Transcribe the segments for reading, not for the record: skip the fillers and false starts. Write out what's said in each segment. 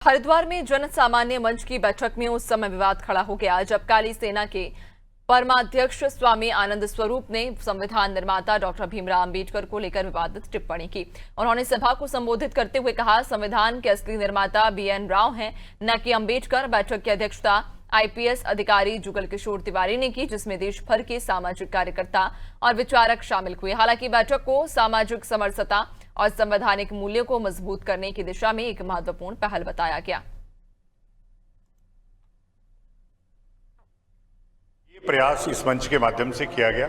हरिद्वार में जन सामान्य मंच की बैठक में उस समय विवाद खड़ा हो गया जब काली सेना के परमाध्यक्ष स्वामी आनंद स्वरूप ने संविधान निर्माता डॉक्टर भीमराव अंबेडकर को लेकर विवादित टिप्पणी की। उन्होंने सभा को संबोधित करते हुए कहा, संविधान के असली निर्माता BN राव हैं, न कि अंबेडकर। बैठक की अध्यक्षता IPS अधिकारी जुगल किशोर तिवारी ने की, जिसमें देश भर के सामाजिक कार्यकर्ता और विचारक शामिल हुए। हालांकि बैठक को सामाजिक समरसता और संवैधानिक मूल्यों को मजबूत करने की दिशा में एक महत्वपूर्ण पहल बताया गया। ये प्रयास इस मंच के माध्यम से किया गया।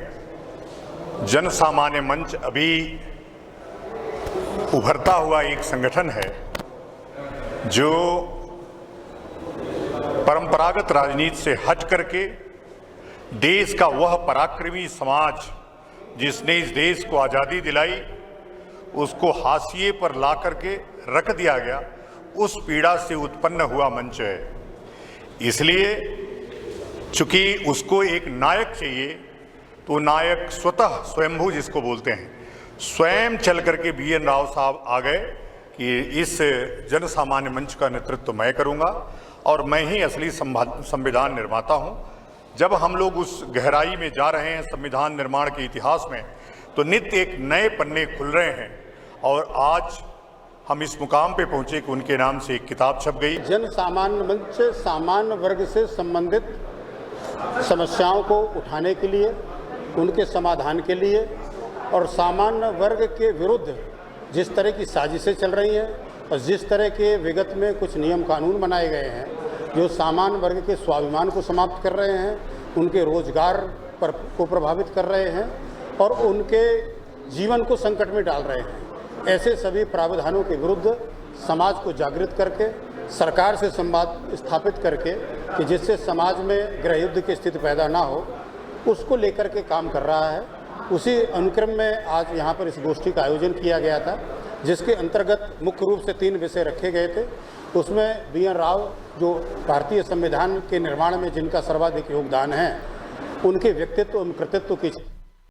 जन सामान्य मंच अभी उभरता हुआ एक संगठन है जो परंपरागत राजनीति से हट करके देश का वह पराक्रमी समाज जिसने इस देश को आज़ादी दिलाई, उसको हाशिए पर ला करके रख दिया गया, उस पीड़ा से उत्पन्न हुआ मंच है। इसलिए चूंकि उसको एक नायक चाहिए, तो नायक स्वतः स्वयंभू जिसको बोलते हैं, स्वयं चल करके BN राव साहब आ गए कि इस जन सामान्य मंच का नेतृत्व मैं करूंगा और मैं ही असली संविधान निर्माता हूं। जब हम लोग उस गहराई में जा रहे हैं संविधान निर्माण के इतिहास में, तो नित्य एक नए पन्ने खुल रहे हैं और आज हम इस मुकाम पे पहुंचे कि उनके नाम से एक किताब छप गई। जन सामान्य मंच सामान्य वर्ग से संबंधित समस्याओं को उठाने के लिए, उनके समाधान के लिए और सामान्य वर्ग के विरुद्ध जिस तरह की साजिशें चल रही हैं और जिस तरह के विगत में कुछ नियम कानून बनाए गए हैं जो सामान्य वर्ग के स्वाभिमान को समाप्त कर रहे हैं, उनके रोजगार को प्रभावित कर रहे हैं और उनके जीवन को संकट में डाल रहे हैं, ऐसे सभी प्रावधानों के विरुद्ध समाज को जागृत करके, सरकार से संवाद स्थापित करके कि जिससे समाज में गृह युद्ध की स्थिति पैदा ना हो, उसको लेकर के काम कर रहा है। उसी अनुक्रम में आज यहाँ पर इस गोष्ठी का आयोजन किया गया था, जिसके अंतर्गत मुख्य रूप से 3 विषय रखे गए थे। उसमें BN राव जो भारतीय संविधान के निर्माण में जिनका सर्वाधिक योगदान है, उनके व्यक्तित्व एवं कृतित्व की